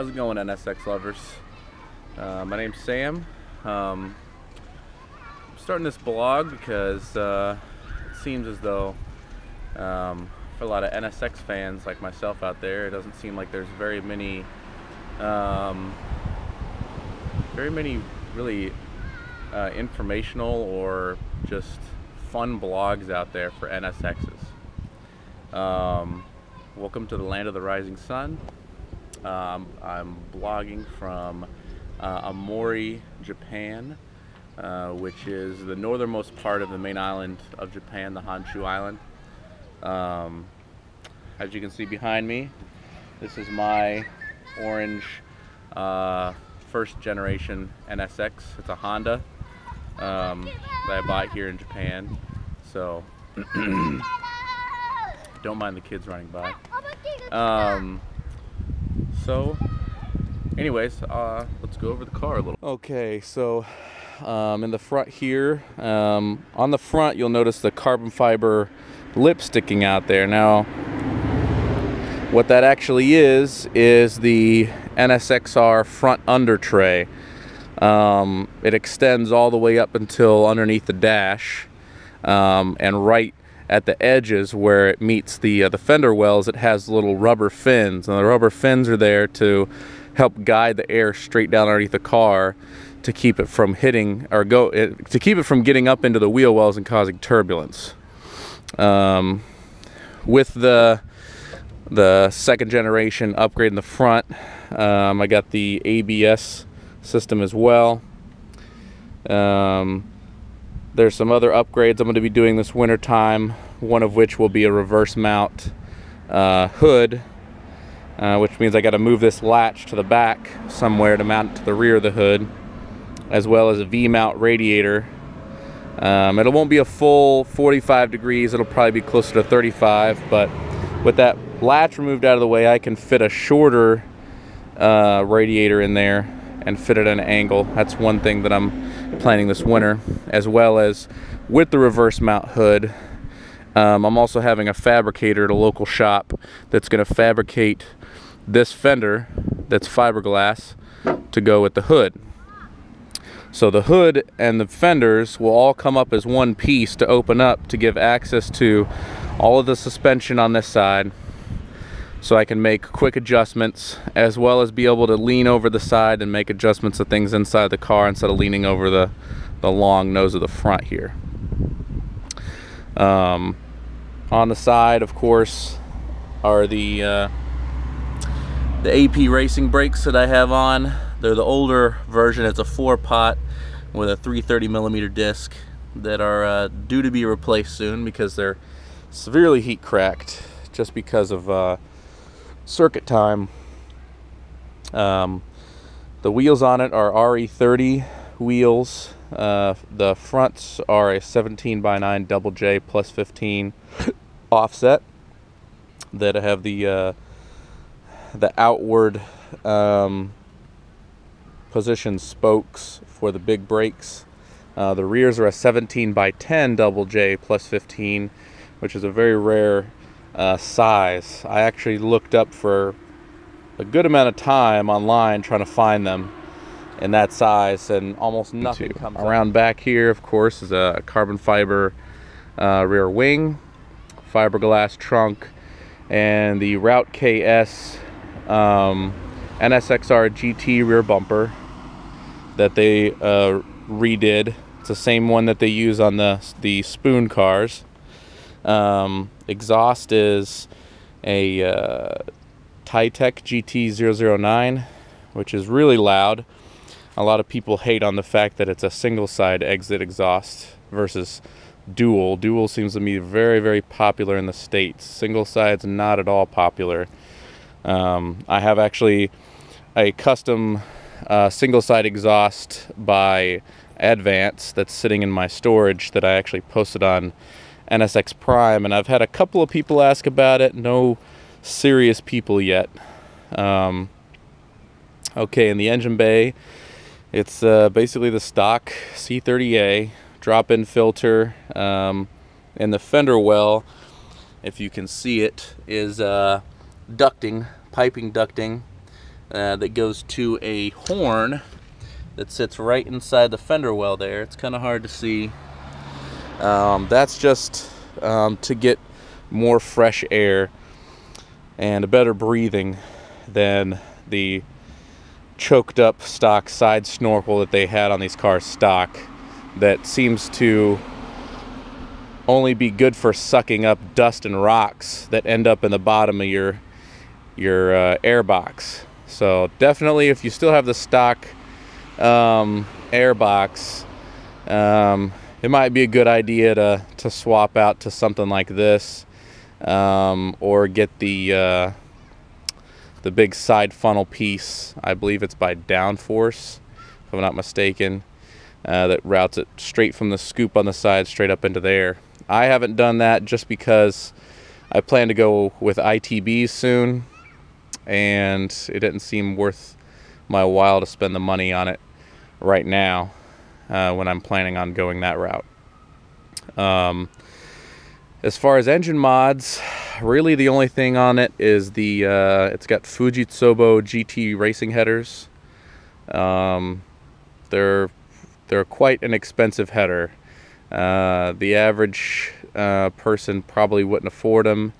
How's it going, NSX lovers? My name's Sam. I'm starting this blog because it seems as though for a lot of NSX fans like myself out there, it doesn't seem like there's very many really informational or just fun blogs out there for NSXs. Welcome to the land of the rising sun. I'm blogging from Aomori, Japan, which is the northernmost part of the main island of Japan, the Honshu Island. As you can see behind me, this is my orange first generation NSX. It's a Honda that I bought here in Japan, so don't mind the kids running by. So anyways, let's go over the car a little. Okay, so in the front here, on the front you'll notice the carbon fiber lip sticking out there. Now what that actually is the NSXR front under tray. It extends all the way up until underneath the dash, and right at the edges where it meets the fender wells, it has little rubber fins, and the rubber fins are there to help guide the air straight down underneath the car to keep it from hitting or to keep it from getting up into the wheel wells and causing turbulence. With the second generation upgrade in the front, I got the ABS system as well. There's some other upgrades I'm going to be doing this winter time, one of which will be a reverse mount hood, which means I got to move this latch to the back somewhere to mount it to the rear of the hood, as well as a V-mount radiator. It won't be a full 45 degrees, it'll probably be closer to 35, but with that latch removed out of the way, I can fit a shorter radiator in there and fit it at an angle. That's one thing that I'm planning this winter, as well as with the reverse mount hood. I'm also having a fabricator at a local shop that's going to fabricate this fender that's fiberglass to go with the hood. So the hood and the fenders will all come up as one piece to open up to give access to all of the suspension on this side, so I can make quick adjustments, as well as be able to lean over the side and make adjustments to things inside the car instead of leaning over the long nose of the front here. On the side, of course, are the AP racing brakes that I have on. They're the older version. It's a 4-pot with a 330mm disc that are due to be replaced soon because they're severely heat cracked just because of circuit time. The wheels on it are RE30 wheels. The fronts are a 17x9 double J plus 15 offset that have the outward position spokes for the big brakes. The rears are a 17x10 double J plus 15, which is a very rare size. I actually looked up for a good amount of time online trying to find them in that size, and almost nothing comes around. Back here, of course, is a carbon fiber rear wing, fiberglass trunk, and the Route KS NSXR GT rear bumper that they redid. It's the same one that they use on the Spoon cars. Exhaust is a Tytech GT009, which is really loud. A lot of people hate on the fact that it's a single side exit exhaust versus dual. Dual seems to be very, very popular in the States. Single side's not at all popular. I have actually a custom single side exhaust by Advance that's sitting in my storage that I actually posted on NSX Prime, and I've had a couple of people ask about it. No serious people yet. Okay, in the engine bay, it's basically the stock C30A drop-in filter. In the fender well, if you can see it, is ducting, piping ducting that goes to a horn that sits right inside the fender well there. It's kind of hard to see. That's just to get more fresh air and a better breathing than the choked up stock side snorkel that they had on these cars stock, that seems to only be good for sucking up dust and rocks that end up in the bottom of your air box. So definitely, if you still have the stock air box, it might be a good idea to swap out to something like this, or get the big side funnel piece. I believe it's by Downforce, if I'm not mistaken, that routes it straight from the scoop on the side straight up into there. I haven't done that just because I plan to go with ITBs soon, and it didn't seem worth my while to spend the money on it right now when I'm planning on going that route. As far as engine mods, really the only thing on it is the it's got Fujitsu GT racing headers. They're quite an expensive header. The average person probably wouldn't afford them.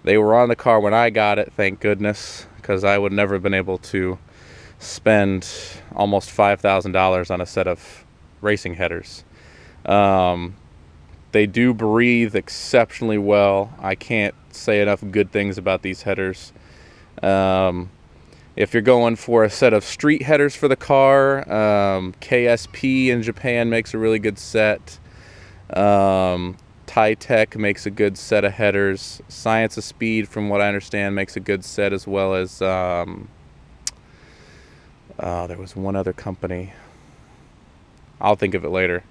They were on the car when I got it, thank goodness, because I would never have been able to spend almost $5,000 on a set of racing headers. They do breathe exceptionally well. I can't say enough good things about these headers. If you're going for a set of street headers for the car, KSP in Japan makes a really good set. Tech makes a good set of headers. Science of Speed, from what I understand, makes a good set, as well as there was one other company. I'll think of it later.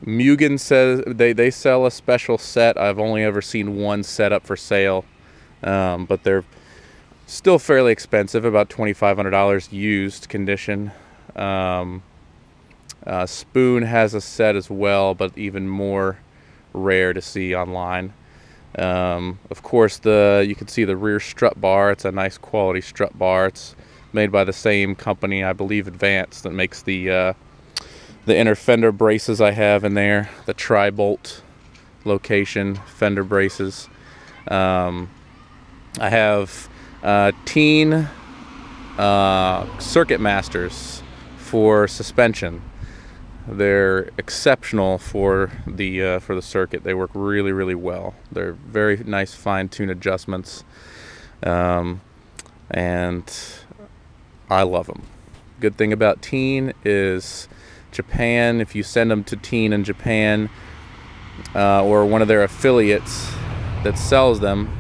Mugen says they sell a special set. I've only ever seen one set up for sale, but they're still fairly expensive, about $2,500 used condition. Spoon has a set as well, but even more rare to see online. Of course, you can see the rear strut bar. It's a nice quality strut bar. It's made by the same company, I believe, Advance, that makes the inner fender braces I have in there, the tri-bolt location fender braces. I have Teen Circuit Masters for suspension. They're exceptional for the circuit. They work really, really well. They're very nice fine-tuned adjustments, and I love them. Good thing about Teen is Japan, if you send them to Teen in Japan, or one of their affiliates that sells them,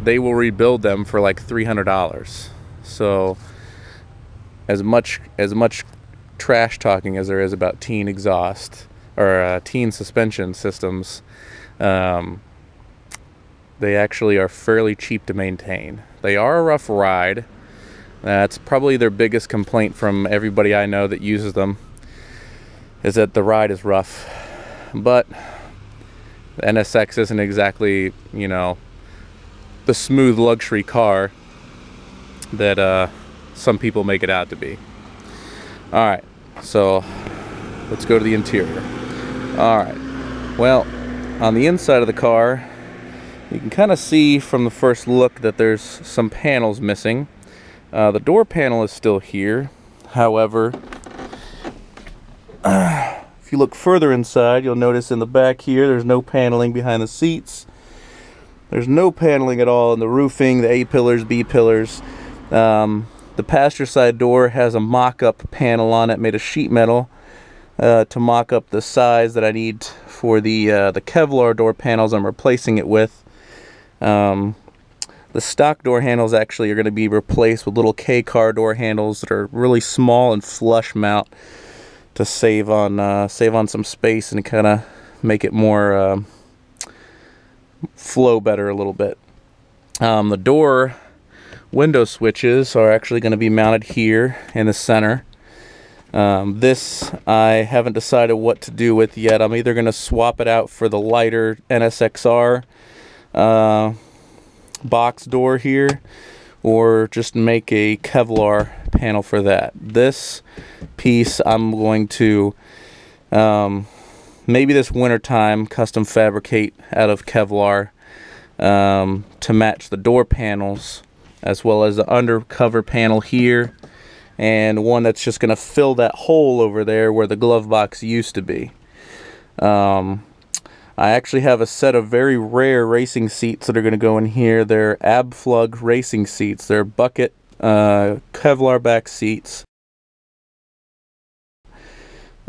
they will rebuild them for like $300. So as much trash talking as there is about Teen exhaust or Teen suspension systems, they actually are fairly cheap to maintain. They are a rough ride. That's probably their biggest complaint from everybody I know that uses them, is that the ride is rough. But the NSX isn't exactly, you know, the smooth luxury car that some people make it out to be. Alright, so let's go to the interior. Alright, well, on the inside of the car, you can kind of see from the first look that there's some panels missing. The door panel is still here. However, if you look further inside, you'll notice in the back here there's no paneling behind the seats. There's no paneling at all in the roofing, the A-pillars, B-pillars. The passenger side door has a mock-up panel on it made of sheet metal to mock up the size that I need for the Kevlar door panels I'm replacing it with. The stock door handles actually are going to be replaced with little K-car door handles that are really small and flush mount to save on some space and kind of make it more flow better a little bit. The door window switches are actually going to be mounted here in the center. This I haven't decided what to do with yet. I'm either going to swap it out for the lighter NSXR box door here, or just make a Kevlar panel for that. This piece I'm going to maybe this winter time custom fabricate out of Kevlar to match the door panels, as well as the undercover panel here, and one that's just going to fill that hole over there where the glove box used to be. I actually have a set of very rare racing seats that are going to go in here. They're Abflug racing seats. They're bucket Kevlar back seats.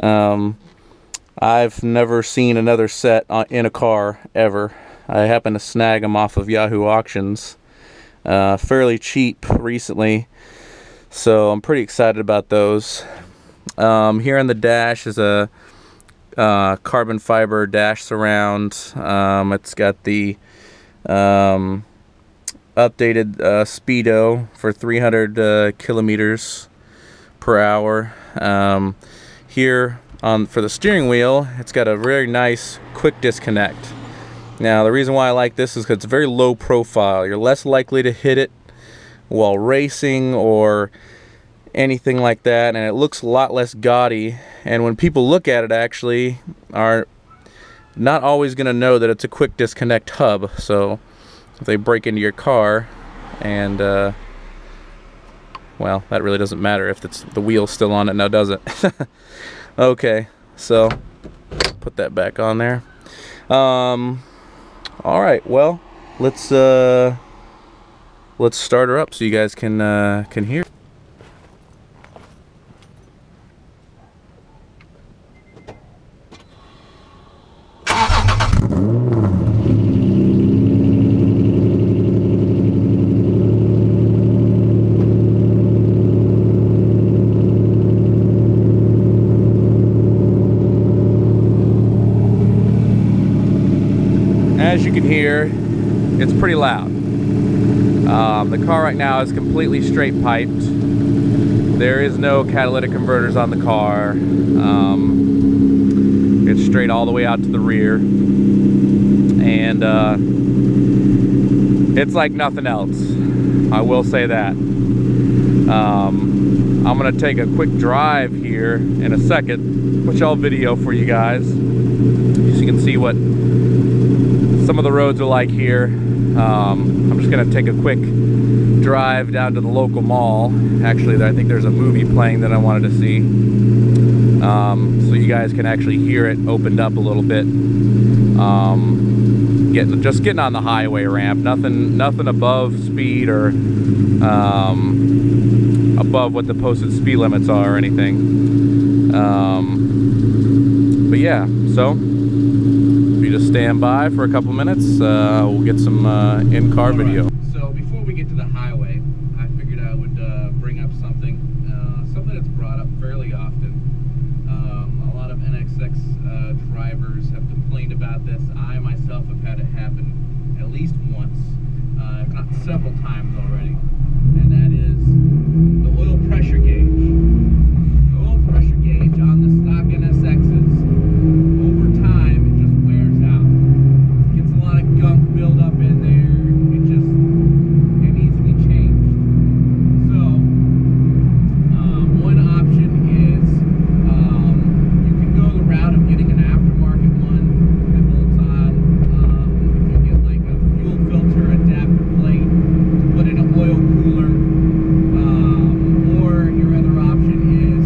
I've never seen another set in a car ever. I happened to snag them off of Yahoo Auctions fairly cheap recently, so I'm pretty excited about those. Here on the dash is a carbon fiber dash surround. It's got the updated speedo for 300 kilometers per hour. Here for the steering wheel, it's got a very nice quick disconnect. Now the reason why I like this is because it's very low profile. You're less likely to hit it while racing or anything like that, and it looks a lot less gaudy, and when people look at it actually are not always going to know that it's a quick disconnect hub. So if they break into your car and well, that really doesn't matter if it's the wheel's still on it now, does it? Okay, so put that back on there. All right, well, let's start her up so you guys can hear. As you can hear, it's pretty loud. The car right now is completely straight piped. There is no catalytic converters on the car. It's straight all the way out to the rear, and it's like nothing else. I will say that. I'm gonna take a quick drive here in a second, which I'll video for you guys so you can see what some of the roads are like here. I'm just gonna take a quick drive down to the local mall. Actually, I think there's a movie playing that I wanted to see, so you guys can actually hear it opened up a little bit. Just getting on the highway ramp, nothing above speed or above what the posted speed limits are or anything. But yeah, so just stand by for a couple minutes. We'll get some in-car video. So before we get to the highway, I figured I would bring up something that's brought up fairly often. A lot of NSX drivers have complained about this. I myself have had it happen at least once, if not several times already, and that is the oil pressure gauge. The oil pressure gauge on the stock NSXs, over time, it just wears out. Gets a lot of gunk build up in there. It needs to be changed. So, one option is you can go the route of getting an aftermarket one that bolts on. You get like a fuel filter adapter plate to put in an oil cooler. Or your other option is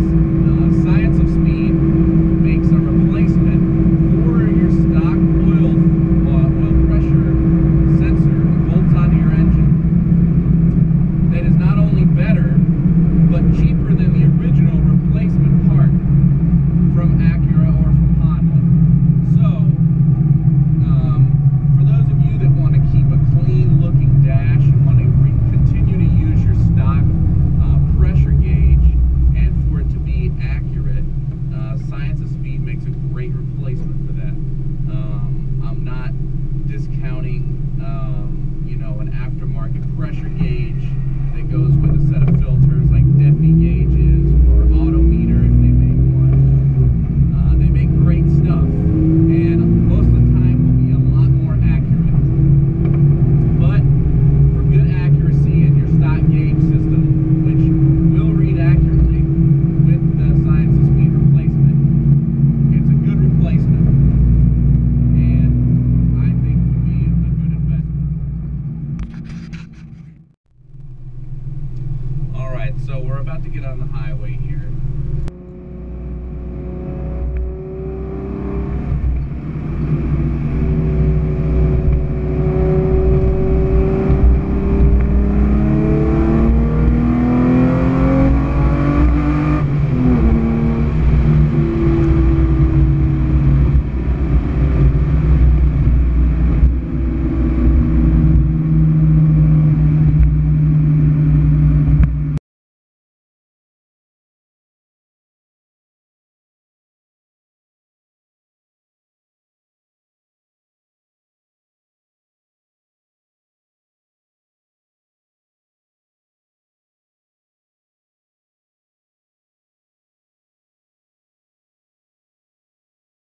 Science of Speed makes a replacement for your stock oil pressure sensor that bolts onto your engine. That is not only better, but cheaper than the original replacement part from Acura or from Honda. So, for those of you that want to keep a clean-looking dash and want to continue to use your stock pressure gauge and for it to be accurate, Science of Speed makes a great replacement for that. I'm not discounting